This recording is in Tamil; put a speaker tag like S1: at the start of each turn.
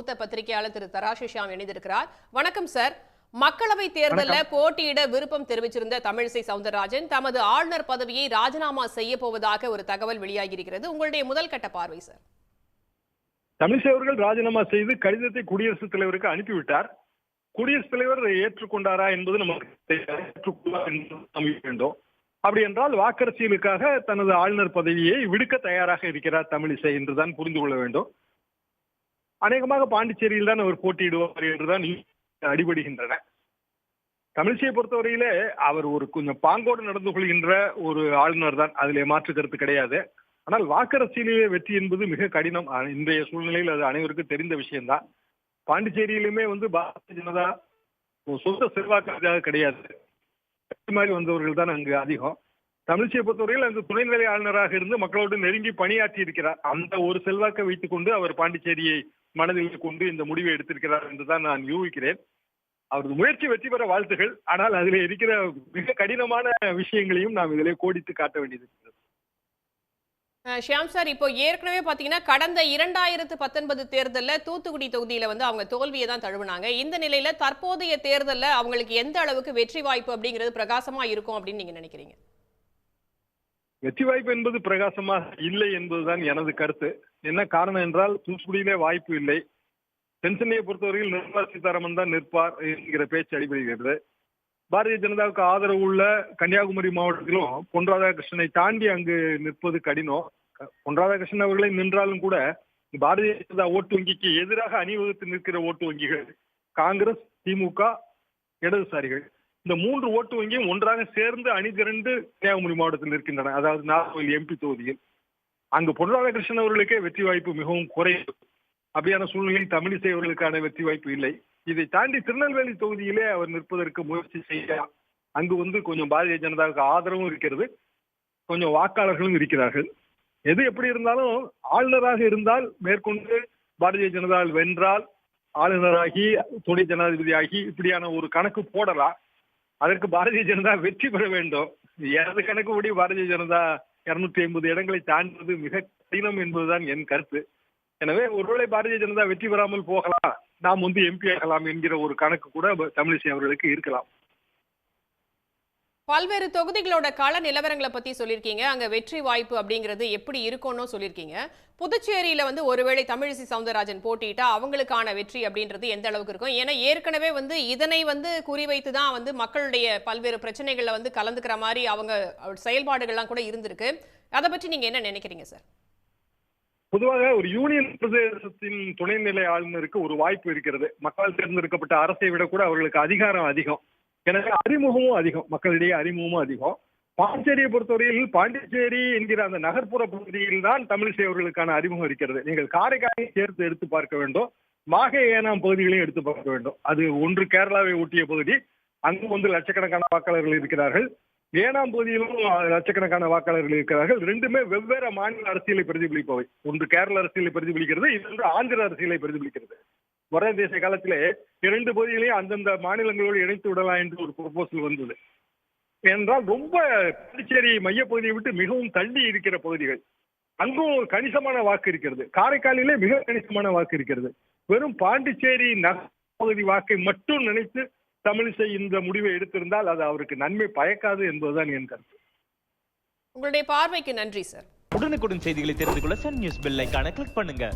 S1: மூத்த பத்திரிகையாளர் திரு தராசு ஷியாம் இணைந்திருக்கிறார். வணக்கம் சார். மக்களவை தேர்தலில் போட்டியிட விருப்பம் தெரிவிச்சிருந்த தமிழிசை சவுந்தரராஜன் தமது ஆளுநர் பதவியை ராஜினாமா செய்ய போவதாக ஒரு தகவல் வெளியாகியிருக்கிறது. உங்களுடைய முதல் கட்ட பார்வை சார்.
S2: தமிழிசை அவர்கள் ராஜினாமா செய்து கடிதத்தை குடியரசுத் தலைவருக்கு அனுப்பிவிட்டார். குடியரசுத் தலைவர் ஏற்றுக்கொண்டாரா என்பது நமக்கு வேண்டும். அப்படி என்றால் வாக்கரசியலுக்காக தனது ஆளுநர் பதவியை விடுக்க தயாராக இருக்கிறார் தமிழிசை என்றுதான் புரிந்து கொள்ள வேண்டும். அநேகமாக பாண்டிச்சேரியில் தான் அவர் போட்டியிடுவார் என்றுதான் அடிபடுகின்றன. தமிழிசையை பொறுத்தவரையிலே அவர் ஒரு கொஞ்சம் பாங்கோடு நடந்து கொள்கின்ற ஒரு ஆளுநர் தான், அதிலே மாற்று கருத்து கிடையாது. ஆனால் வாக்கரசியலிலே வெற்றி என்பது மிக கடினம். இன்றைய சூழ்நிலையில் அது அனைவருக்கும் தெரிந்த விஷயம்தான். பாண்டிச்சேரியிலுமே பாரதிய ஜனதா சொந்த செல்வாக்காக கிடையாது, மாதிரி வந்தவர்கள் தான் அங்கு அதிகம். தமிழிசையை பொறுத்தவரையில் அந்த துணைநிலை ஆளுநராக இருந்து மக்களோடு நெருங்கி பணியாற்றி இருக்கிறார். அந்த ஒரு செல்வாக்கை வைத்துக் கொண்டு அவர் பாண்டிச்சேரியை மனதில் கொண்டு இந்த முடிவை எடுத்திருக்கிறார் என்றுதான் நான் யூகிக்கிறேன். அவரது முயற்சி வெற்றி பெற வாழ்த்துகள். ஆனால் அதில் இருக்கிற மிக கடினமான விஷயங்களையும் நாம் இதிலே கோடித்து காட்ட வேண்டியது இருக்கிறது.
S1: ஷியாம் சார், இப்போ ஏற்கனவே பாத்தீங்கன்னா கடந்த 2019 தேர்தலில் தூத்துக்குடி தொகுதியில அவங்க தோல்வியை தான் தழுவினாங்க. இந்த நிலையில தற்போதைய தேர்தலில் அவங்களுக்கு எந்த அளவுக்கு வெற்றி வாய்ப்பு அப்படிங்கிறது பிரகாசமா இருக்கும் அப்படின்னு நீங்க நினைக்கிறீங்க?
S2: வெற்றி வாய்ப்பு என்பது பிரகாசமாக இல்லை என்பதுதான் எனது கருத்து. என்ன காரணம் என்றால், தூத்துக்குடியிலே வாய்ப்பு இல்லை. தென்சென்னையை பொறுத்தவரையில் நிர்மலா சீதாராமன் தான் நிற்பார் என்கிற பேச்சு அடிபடுகிறது. பாரதிய ஜனதாவுக்கு ஆதரவு உள்ள கன்னியாகுமரி மாவட்டத்திலும் பொன் ராதாகிருஷ்ணனை தாண்டி அங்கு நிற்பது கடினம். பொன் ராதாகிருஷ்ணன் அவர்களை நின்றாலும் கூட பாரதிய ஜனதா ஓட்டு வங்கிக்கு எதிராக அணிவகுத்து நிற்கிற ஓட்டு வங்கிகள் காங்கிரஸ், திமுக, இடதுசாரிகள், இந்த 3 ஓட்டு வங்கியும் ஒன்றாக சேர்ந்து அணிதிரண்டு கன்னியாகுமரி மாவட்டத்தில் இருக்கின்றன. அதாவது நாகர்கோவில் எம்பி தொகுதியில் அங்கு பொன் ராதாகிருஷ்ணன் அவர்களுக்கே வெற்றி வாய்ப்பு மிகவும் குறைவு. அப்படியான சூழ்நிலையில் தமிழிசை அவர்களுக்கான வெற்றி வாய்ப்பு இல்லை. இதை தாண்டி திருநெல்வேலி தொகுதியிலே அவர் நிற்பதற்கு முயற்சி செய்யலாம். அங்கு கொஞ்சம் பாரதிய ஜனதாவுக்கு ஆதரவும் இருக்கிறது, கொஞ்சம் வாக்காளர்களும் இருக்கிறார்கள். எது எப்படி இருந்தாலும் ஆளுநராக இருந்தால் மேற்கொண்டு பாரதிய ஜனதா வென்றால் ஆளுநராகி துணை ஜனாதிபதி ஆகி இப்படியான ஒரு கணக்கு போடலாம். அதற்கு பாரதிய ஜனதா வெற்றி பெற வேண்டும். எனது கணக்குப்படி பாரதிய ஜனதா 250 இடங்களை தாண்டுவது மிக கடினம் என்பதுதான் என் கருத்து. எனவே ஒருவேளை பாரதிய ஜனதா வெற்றி பெறாமல் போகலாம், நாம் எம்பி ஆகலாம் என்கிற ஒரு கணக்கு கூட தமிழிசை அவர்களுக்கு இருக்கலாம்.
S1: பல்வேறு தொகுதிகளோட கள நிலவரங்களை பத்தி சொல்லியிருக்கீங்க. அங்க வெற்றி வாய்ப்பு அப்படிங்கிறது எப்படி இருக்கும்னு சொல்லியிருக்கீங்க. புதுச்சேரியில ஒருவேளை தமிழிசை சவுந்தரராஜன் போட்டிட்டா அவங்களுக்கான வெற்றி அப்படின்றது எந்த அளவுக்கு இருக்கும்? ஏன்னா ஏற்கனவே இதனை குறிவைத்து தான் மக்களுடைய பல்வேறு பிரச்சனைகள்ல கலந்துக்கிற மாதிரி அவங்க செயல்பாடுகள்லாம் கூட இருந்திருக்கு. அதை பற்றி நீங்க என்ன நினைக்கிறீங்க சார்?
S2: பொதுவாக ஒரு யூனியன் பிரதேசத்தின் துணைநிலை ஆளுநருக்கு ஒரு வாய்ப்பு இருக்கிறது. மக்களால் தேர்ந்தெடுக்கப்பட்ட அரசை விட கூட அவர்களுக்கு அதிகாரம் அதிகம். எனவே அறிமுகமும் அதிகம், மக்களிடையே அறிமுகமும் அதிகம். பாண்டிச்சேரியை பொறுத்தவரையில் பாண்டிச்சேரி என்கிற அந்த நகர்ப்புற பகுதியில் தான் தமிழிசை அவர்களுக்கான அறிமுகம் இருக்கிறது. நீங்கள் காரைக்காலையும் சேர்த்து எடுத்து பார்க்க வேண்டும், மாஹே ஏனாம் பகுதிகளையும் எடுத்து பார்க்க வேண்டும். அது ஒன்று கேரளாவை ஒட்டிய பகுதி, அங்கு லட்சக்கணக்கான வாக்காளர்கள் இருக்கிறார்கள். ஏனாம் பகுதியிலும் லட்சக்கணக்கான வாக்காளர்கள் இருக்கிறார்கள். ரெண்டுமே வெவ்வேறு மாநில அரசியலை பிரதிபலிப்பவை. ஒன்று கேரள அரசியலை பிரதிபலிக்கிறது, இன்னொன்று ஆந்திர அரசியலை பிரதிபலிக்கிறது. வர தேச காலத்திலே 2 பகுதிகளையும் அந்தந்த மாநிலங்களோடு இணைத்து விடலாம் என்று ஒரு ப்ரொபோசல் வந்தது. என்றால் ரொம்ப பாண்டிச்சேரி மையப்பகுதியை விட்டு மிகவும் தள்ளி இருக்கிற பகுதிகள், அங்கும் கணிசமான வாக்கு இருக்கிறது. காரைக்காலிலே மிக கணிசமான வாக்கு இருக்கிறது. வெறும் பாண்டிச்சேரி பகுதி வாக்கை மட்டும் நினைத்து தமிழிசை இந்த முடிவை எடுத்திருந்தால் அது அவருக்கு நன்மை பயக்காது என்பதுதான் என் கருத்து.
S1: உங்களுடைய பார்வைக்கு நன்றி சார்.
S3: உடனுக்குடன் செய்திகளை தெரிந்து கொள்ள சன் நியூஸ் பெல் ஐகானை கிளிக் பண்ணுங்க.